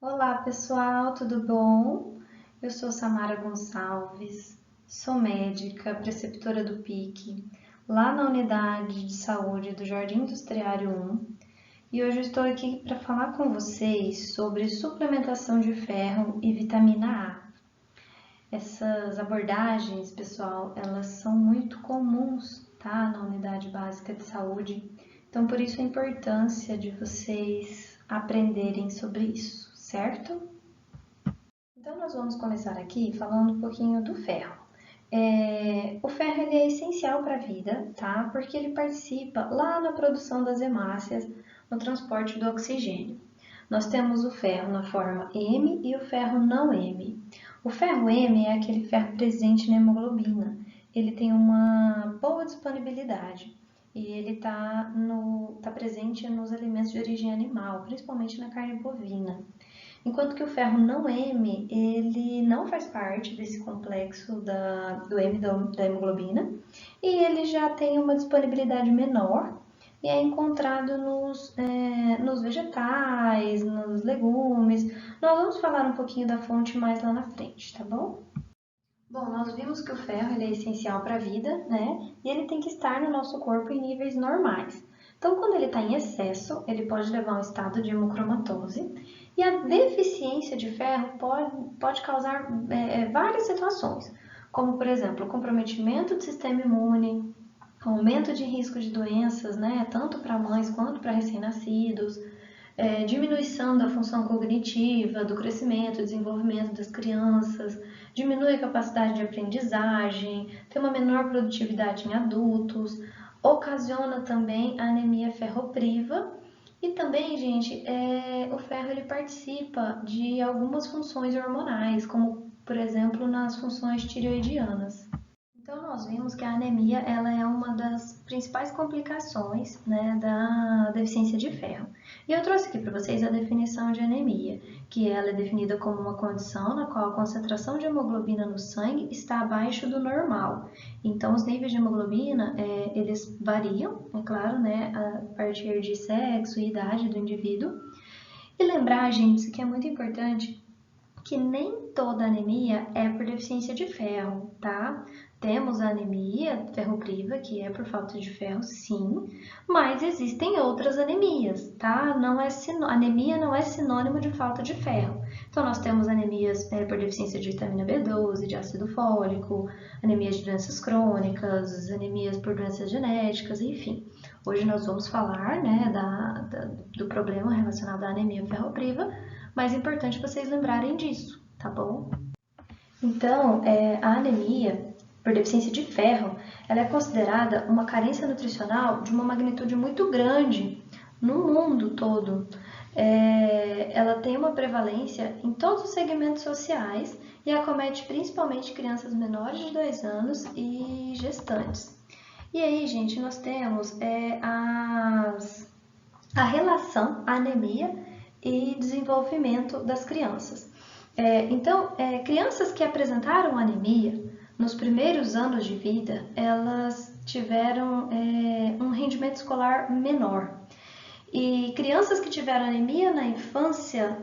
Olá pessoal, tudo bom? Eu sou Samara Gonçalves, sou médica, preceptora do PIC, lá na Unidade de Saúde do Jardim Industriário 1, e hoje eu estou aqui para falar com vocês sobre suplementação de ferro e vitamina A. Essas abordagens, pessoal, elas são muito comuns, tá? Na Unidade Básica de Saúde, então por isso a importância de vocês aprenderem sobre isso, certo? Então, nós vamos começar aqui falando um pouquinho do ferro. O ferro ele é essencial para a vida, tá? Porque ele participa lá na produção das hemácias, no transporte do oxigênio. Nós temos o ferro na forma M e o ferro não M. O ferro M é aquele ferro presente na hemoglobina. Ele tem uma boa disponibilidade e ele está presente nos alimentos de origem animal, principalmente na carne bovina. Enquanto que o ferro não M, ele não faz parte desse complexo do M da hemoglobina e ele já tem uma disponibilidade menor e é encontrado nos vegetais, nos legumes. Nós vamos falar um pouquinho da fonte mais lá na frente, tá bom? Bom, nós vimos que o ferro ele é essencial para a vida, né? E ele tem que estar no nosso corpo em níveis normais. Então, quando ele está em excesso, ele pode levar a um estado de hemocromatose. E a deficiência de ferro pode causar várias situações, como, por exemplo, o comprometimento do sistema imune, aumento de risco de doenças, né? Tanto para mães quanto para recém-nascidos, diminuição da função cognitiva, do crescimento, desenvolvimento das crianças, diminui a capacidade de aprendizagem, tem uma menor produtividade em adultos, ocasiona também a anemia ferropriva e também, gente, o ferro ele participa de algumas funções hormonais, como por exemplo nas funções tireoidianas. Então, nós vimos que a anemia ela é uma das principais complicações, né, da deficiência de ferro. E eu trouxe aqui para vocês a definição de anemia, que ela é definida como uma condição na qual a concentração de hemoglobina no sangue está abaixo do normal. Então, os níveis de hemoglobina, eles variam, é claro, né, a partir de sexo e idade do indivíduo. E lembrar, gente, isso aqui é muito importante, que nem toda anemia é por deficiência de ferro, tá? Temos a anemia ferropriva, que é por falta de ferro, sim, mas existem outras anemias, tá? Anemia não é sinônimo de falta de ferro. Então, nós temos anemias por deficiência de vitamina B12, de ácido fólico, anemias de doenças crônicas, anemias por doenças genéticas, enfim. Hoje nós vamos falar, né, do problema relacionado à anemia ferropriva, mas é importante vocês lembrarem disso, tá bom? Então, a anemia por deficiência de ferro, ela é considerada uma carência nutricional de uma magnitude muito grande no mundo todo. Ela tem uma prevalência em todos os segmentos sociais e acomete principalmente crianças menores de 2 anos e gestantes. E aí, gente, nós temos a relação anemia e desenvolvimento das crianças. Crianças que apresentaram anemia nos primeiros anos de vida, elas tiveram um rendimento escolar menor. E crianças que tiveram anemia na infância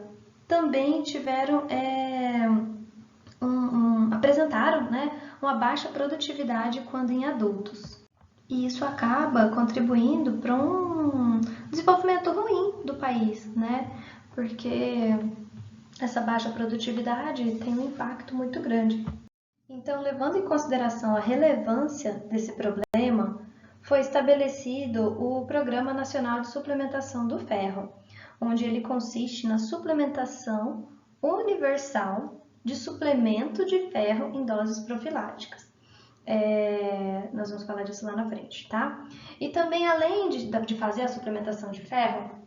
também tiveram, apresentaram, né, uma baixa produtividade quando em adultos. E isso acaba contribuindo para um desenvolvimento ruim do país, né? Porque essa baixa produtividade tem um impacto muito grande. Então, levando em consideração a relevância desse problema, foi estabelecido o Programa Nacional de Suplementação do Ferro, onde ele consiste na suplementação universal de suplemento de ferro em doses profiláticas. Nós vamos falar disso lá na frente, tá? E também, além de fazer a suplementação de ferro,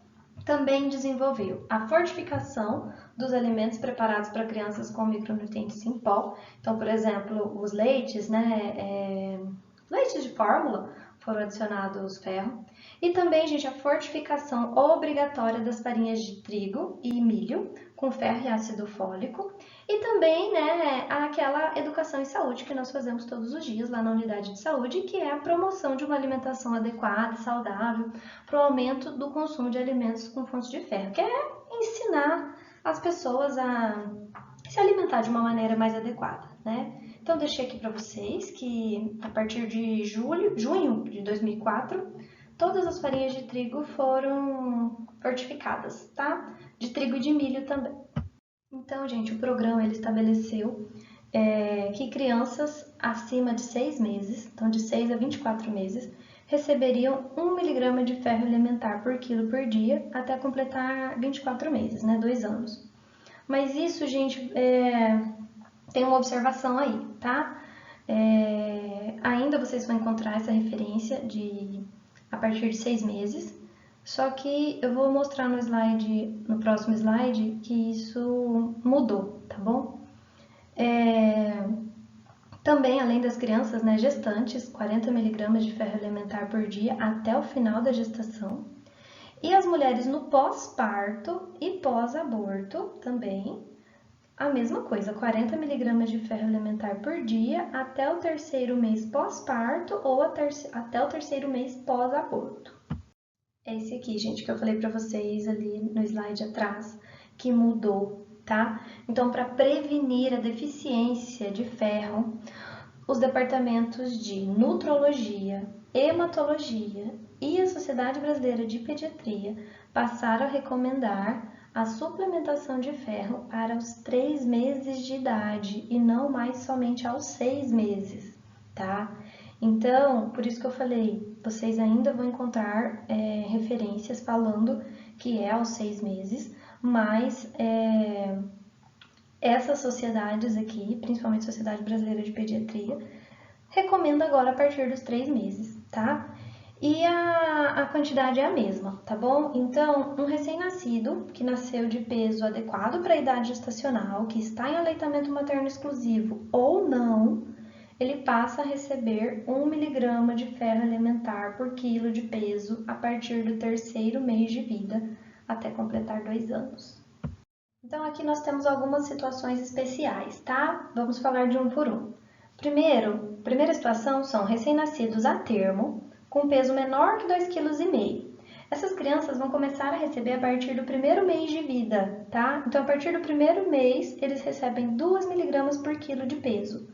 também desenvolveu a fortificação dos alimentos preparados para crianças com micronutrientes em pó. Então, por exemplo, os leites, né? Leites de fórmula foram adicionados ferro. E também, gente, a fortificação obrigatória das farinhas de trigo e milho com ferro e ácido fólico. E também, né, aquela educação em saúde que nós fazemos todos os dias lá na unidade de saúde, que é a promoção de uma alimentação adequada, saudável, para o aumento do consumo de alimentos com fontes de ferro, que é ensinar as pessoas a se alimentar de uma maneira mais adequada, né? Então, deixei aqui para vocês que a partir de junho de 2004, todas as farinhas de trigo foram fortificadas, tá? De trigo e de milho também. Então, gente, o programa ele estabeleceu que crianças acima de 6 meses, então de 6 a 24 meses, receberiam 1 miligrama de ferro elementar por quilo por dia até completar 24 meses, né, 2 anos. Mas isso, gente, tem uma observação aí, tá? Ainda vocês vão encontrar essa referência a partir de 6 meses, só que eu vou mostrar no próximo slide, que isso mudou, tá bom? Também, além das crianças, né, gestantes, 40 miligramas de ferro elementar por dia até o final da gestação. E as mulheres no pós-parto e pós-aborto também, a mesma coisa, 40 miligramas de ferro elementar por dia até o 3º mês pós-parto ou até o 3º mês pós-aborto. É esse aqui, gente, que eu falei para vocês ali no slide atrás, que mudou, tá? Então, para prevenir a deficiência de ferro, os departamentos de nutrologia, hematologia e a Sociedade Brasileira de Pediatria passaram a recomendar a suplementação de ferro para os 3 meses de idade e não mais somente aos 6 meses, tá? Então, por isso que eu falei, vocês ainda vão encontrar referências falando que é aos 6 meses, mas essas sociedades aqui, principalmente a Sociedade Brasileira de Pediatria, recomenda agora a partir dos 3 meses, tá? E a quantidade é a mesma, tá bom? Então, um recém-nascido que nasceu de peso adequado para a idade gestacional, que está em aleitamento materno exclusivo ou não, ele passa a receber 1 miligrama de ferro elementar por quilo de peso a partir do 3º mês de vida, até completar 2 anos. Então, aqui nós temos algumas situações especiais, tá? Vamos falar de um por um. Primeira situação são recém-nascidos a termo, com peso menor que 2,5 kg. Essas crianças vão começar a receber a partir do 1º mês de vida, tá? Então, a partir do 1º mês, eles recebem 2 miligramas por quilo de peso,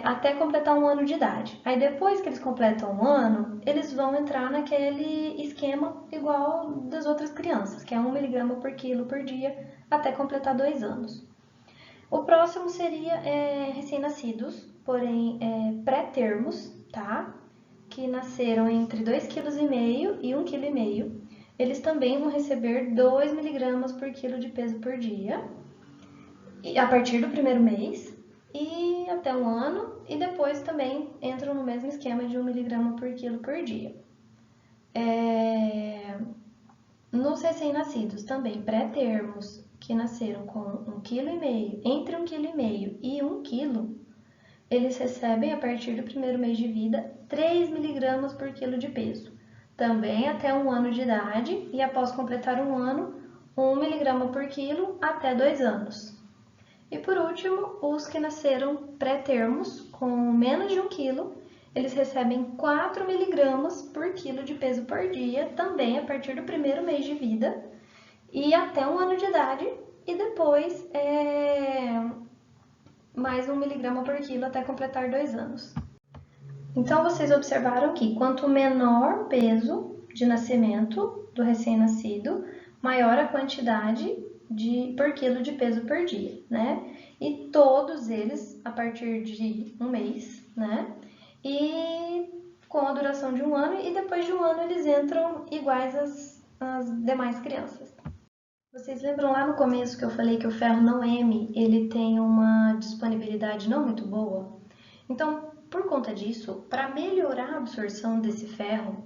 até completar 1 ano de idade. Aí, depois que eles completam 1 ano, eles vão entrar naquele esquema igual das outras crianças, que é 1 miligrama por quilo por dia, até completar 2 anos. O próximo seria recém-nascidos, porém pré-termos, tá? Que nasceram entre 2,5 kg e 1,5 kg. Eles também vão receber 2 miligramas por quilo de peso por dia, a partir do 1º mês, e até 1 ano, e depois também entram no mesmo esquema de 1 miligrama por quilo por dia. Nos recém-nascidos também pré-termos, que nasceram com 1,5 kg, entre 1,5 kg e 1 kg, eles recebem a partir do 1º mês de vida 3 miligramas por quilo de peso, também até 1 ano de idade, e após completar 1 ano, 1 miligrama por quilo até 2 anos. E por último, os que nasceram pré-termos, com menos de 1 kg, eles recebem 4 miligramas por quilo de peso por dia, também a partir do 1º mês de vida, e até 1 ano de idade, e depois mais 1 miligrama por quilo até completar 2 anos. Então, vocês observaram que quanto menor o peso de nascimento do recém-nascido, maior a quantidade por quilo de peso por dia, né? E todos eles a partir de 1 mês, né? E com a duração de 1 ano, e depois de 1 ano eles entram iguais às demais crianças. Vocês lembram lá no começo que eu falei que o ferro não M, ele tem uma disponibilidade não muito boa? Então, por conta disso, para melhorar a absorção desse ferro,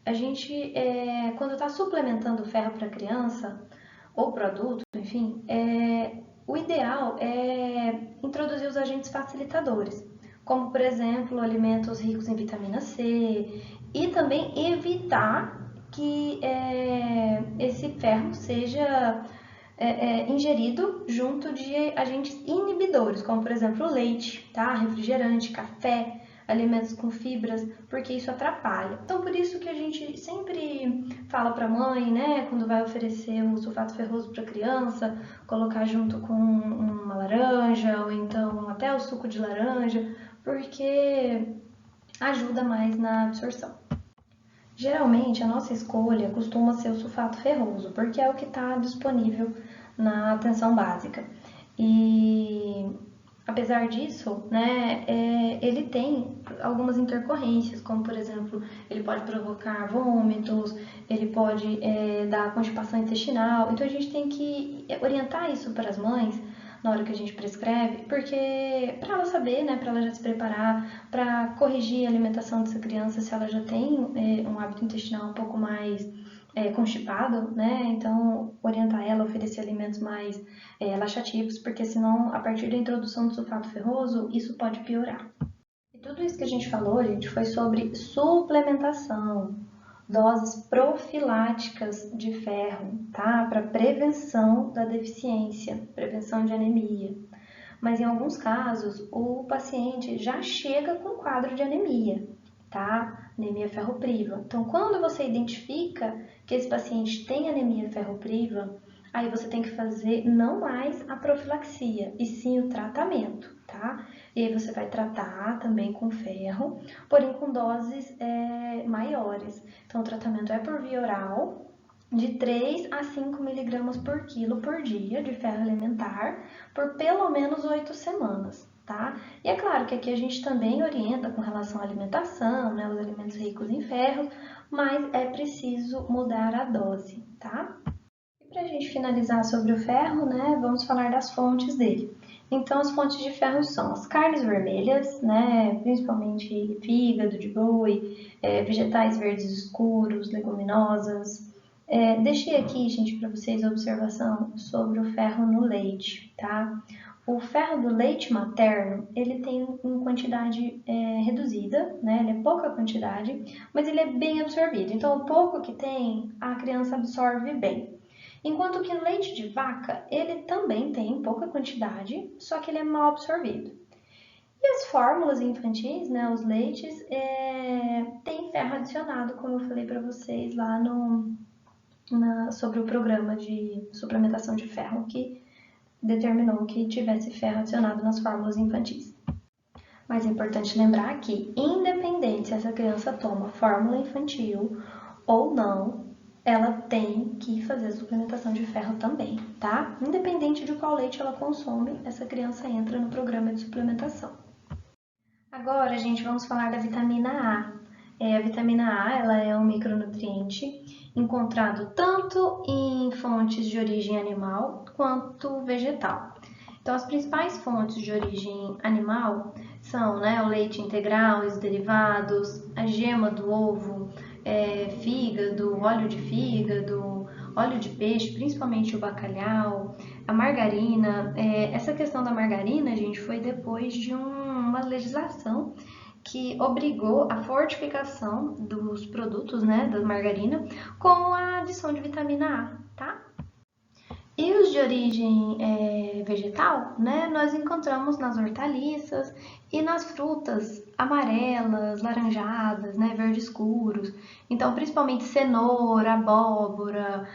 a gente, quando está suplementando ferro para a criança, ou para o adulto, enfim, o ideal é introduzir os agentes facilitadores, como, por exemplo, alimentos ricos em vitamina C, e também evitar que esse ferro seja ingerido junto de agentes inibidores, como, por exemplo, o leite, tá? Refrigerante, café. alimentos com fibras, porque isso atrapalha. Então, por isso que a gente sempre fala para a mãe, né, quando vai oferecer o sulfato ferroso para a criança, colocar junto com uma laranja, ou então até o suco de laranja, porque ajuda mais na absorção. Geralmente, a nossa escolha costuma ser o sulfato ferroso, porque é o que está disponível na atenção básica. E apesar disso, né, ele tem algumas intercorrências, como por exemplo, ele pode provocar vômitos, ele pode dar constipação intestinal. Então a gente tem que orientar isso para as mães na hora que a gente prescreve, porque para ela saber, né, para ela já se preparar, para corrigir a alimentação dessa criança se ela já tem um hábito intestinal um pouco mais constipado, né? Então, orientar ela a oferecer alimentos mais laxativos, porque senão, a partir da introdução do sulfato ferroso, isso pode piorar. E tudo isso que a gente falou, gente, foi sobre suplementação, doses profiláticas de ferro, tá? Para prevenção da deficiência, prevenção de anemia. Mas em alguns casos, o paciente já chega com quadro de anemia, tá? Anemia ferropriva. Então, quando você identifica que esse paciente tem anemia ferropriva, aí você tem que fazer não mais a profilaxia, e sim o tratamento, tá? E aí você vai tratar também com ferro, porém com doses maiores. Então, o tratamento é por via oral, de 3 a 5 miligramas por quilo por dia de ferro elementar, por pelo menos 8 semanas. Tá? E é claro que aqui a gente também orienta com relação à alimentação, né, os alimentos ricos em ferro, mas é preciso mudar a dose, tá? E para a gente finalizar sobre o ferro, né, vamos falar das fontes dele. Então, as fontes de ferro são as carnes vermelhas, né, principalmente fígado de boi, vegetais verdes escuros, leguminosas. Deixei aqui, gente, para vocês a observação sobre o ferro no leite, tá? O ferro do leite materno, ele tem uma quantidade reduzida, né? Ele é pouca quantidade, mas ele é bem absorvido. Então, o pouco que tem, a criança absorve bem. Enquanto que o leite de vaca, ele também tem pouca quantidade, só que ele é mal absorvido. E as fórmulas infantis, né, os leites, tem ferro adicionado, como eu falei para vocês lá sobre o programa de suplementação de ferro, que determinou que tivesse ferro adicionado nas fórmulas infantis. Mas é importante lembrar que, independente se essa criança toma fórmula infantil ou não, ela tem que fazer suplementação de ferro também, tá? Independente de qual leite ela consome, essa criança entra no programa de suplementação. Agora, gente, vamos falar da vitamina A. A vitamina A, ela é um micronutriente encontrado tanto em fontes de origem animal quanto vegetal. Então, as principais fontes de origem animal são, né, o leite integral e os derivados, a gema do ovo, fígado, óleo de peixe, principalmente o bacalhau, a margarina. Essa questão da margarina, gente, foi depois de uma legislação que obrigou a fortificação dos produtos, né, da margarina, com a adição de vitamina A, tá? E os de origem vegetal, né, nós encontramos nas hortaliças e nas frutas amarelas, laranjadas, né, verdes escuros. Então, principalmente cenoura, abóbora,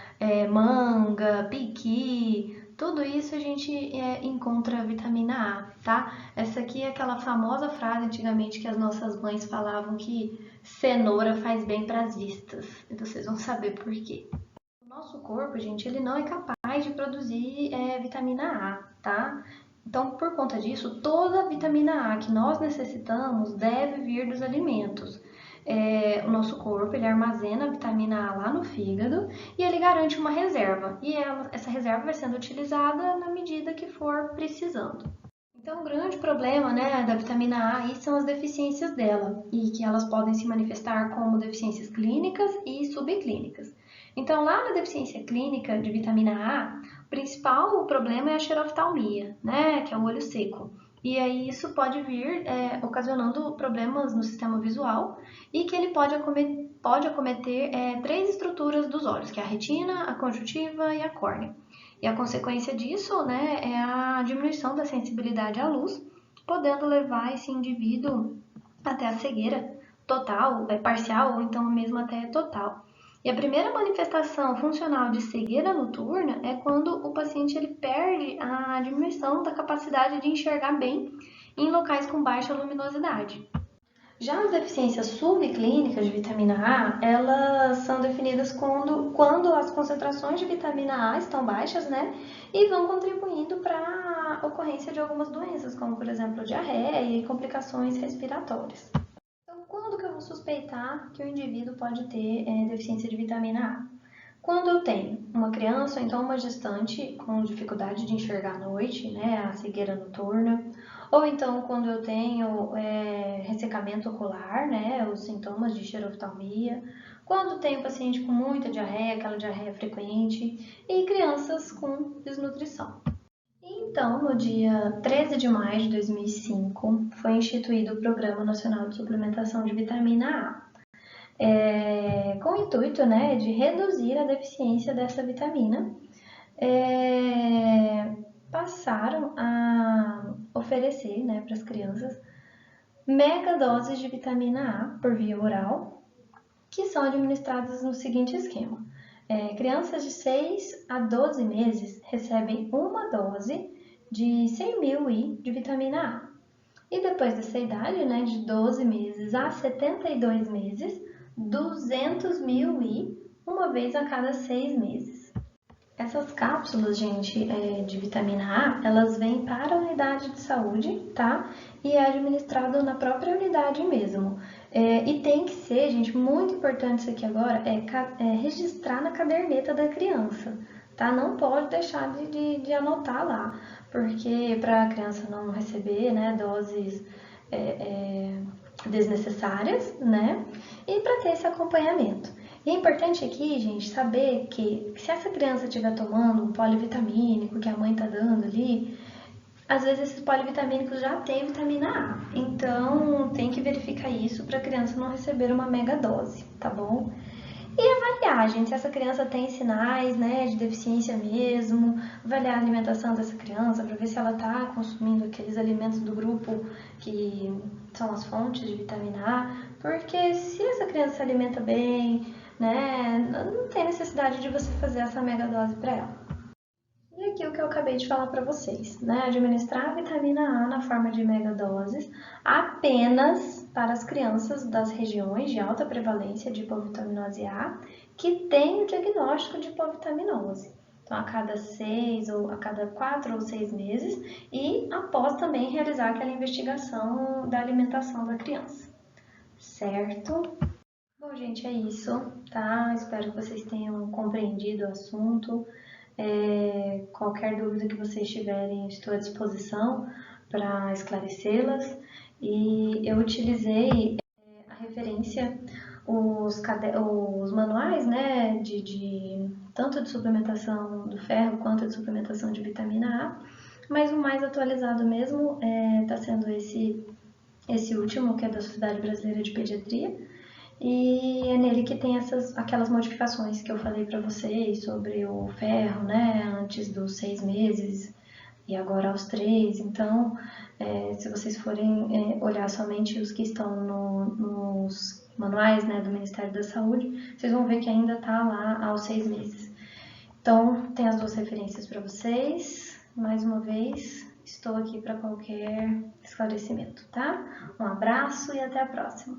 manga, piqui, tudo isso a gente encontra vitamina A, tá? Essa aqui é aquela famosa frase antigamente que as nossas mães falavam que cenoura faz bem para as vistas. Então, vocês vão saber por quê. O nosso corpo, gente, ele não é capaz de produzir vitamina A, tá? Então, por conta disso, toda a vitamina A que nós necessitamos deve vir dos alimentos. O nosso corpo, ele armazena a vitamina A lá no fígado e ele garante uma reserva. E essa reserva vai sendo utilizada na medida que for precisando. Então, o grande problema, né, da vitamina A aí são as deficiências dela, e que elas podem se manifestar como deficiências clínicas e subclínicas. Então, lá na deficiência clínica de vitamina A, o principal problema é a xeroftalmia, né, que é o olho seco. E aí isso pode vir ocasionando problemas no sistema visual e que ele pode acometer 3 estruturas dos olhos, que é a retina, a conjuntiva e a córnea. E a consequência disso, né, é a diminuição da sensibilidade à luz, podendo levar esse indivíduo até a cegueira total, parcial ou então mesmo até total. E a primeira manifestação funcional de cegueira noturna é quando o paciente ele perde a diminuição da capacidade de enxergar bem em locais com baixa luminosidade. Já as deficiências subclínicas de vitamina A, elas são definidas quando as concentrações de vitamina A estão baixas, né? E vão contribuindo para a ocorrência de algumas doenças, como por exemplo diarreia e complicações respiratórias. Então, quando que eu vou suspeitar que o indivíduo pode ter deficiência de vitamina A? Quando eu tenho uma criança ou então uma gestante com dificuldade de enxergar à noite, né, a cegueira noturna, ou então quando eu tenho ressecamento ocular, né, os sintomas de xeroftalmia, quando tenho paciente com muita diarreia, aquela diarreia frequente, e crianças com desnutrição. Então, no dia 13 de maio de 2005, foi instituído o Programa Nacional de Suplementação de Vitamina A, com o intuito, né, de reduzir a deficiência dessa vitamina. Passaram a oferecer, né, para as crianças mega doses de vitamina A por via oral, que são administradas no seguinte esquema. Crianças de 6 a 12 meses recebem uma dose de 100 mil I de vitamina A. E depois dessa idade, né, de 12 meses a 72 meses, 200 mil I uma vez a cada 6 meses. Essas cápsulas, gente, de vitamina A, elas vêm para a unidade de saúde, tá? E é administrado na própria unidade mesmo. E tem que ser, gente, muito importante isso aqui agora, registrar na caderneta da criança, tá? Não pode deixar de anotar lá, porque para a criança não receber, né, doses desnecessárias, né? E para ter esse acompanhamento. E é importante aqui, gente, saber que se essa criança estiver tomando um polivitamínico que a mãe está dando ali, às vezes esses polivitamínicos já têm vitamina A. Então, tem que verificar isso para a criança não receber uma mega dose, tá bom? E avaliar, gente, se essa criança tem sinais, né, de deficiência mesmo, avaliar a alimentação dessa criança para ver se ela está consumindo aqueles alimentos do grupo que são as fontes de vitamina A, porque se essa criança se alimenta bem, né, não tem necessidade de você fazer essa mega dose para ela. E aqui o que eu acabei de falar para vocês, né? Administrar a vitamina A na forma de megadoses apenas para as crianças das regiões de alta prevalência de hipovitaminose A que têm o diagnóstico de hipovitaminose. Então, a cada 6 ou a cada 4 ou 6 meses e após também realizar aquela investigação da alimentação da criança. Certo? Bom, gente, é isso, tá? Espero que vocês tenham compreendido o assunto. Qualquer dúvida que vocês tiverem, estou à disposição para esclarecê-las. E eu utilizei a referência, os manuais, né, tanto de suplementação do ferro quanto de suplementação de vitamina A, mas o mais atualizado mesmo está sendo esse último, que é da Sociedade Brasileira de Pediatria. E é nele que tem aquelas modificações que eu falei para vocês sobre o ferro, né, antes dos 6 meses e agora aos 3. Então, se vocês forem olhar somente os que estão nos manuais, né, do Ministério da Saúde, vocês vão ver que ainda está lá aos 6 meses. Então, tem as duas referências para vocês. Mais uma vez, estou aqui para qualquer esclarecimento, tá? Um abraço e até a próxima!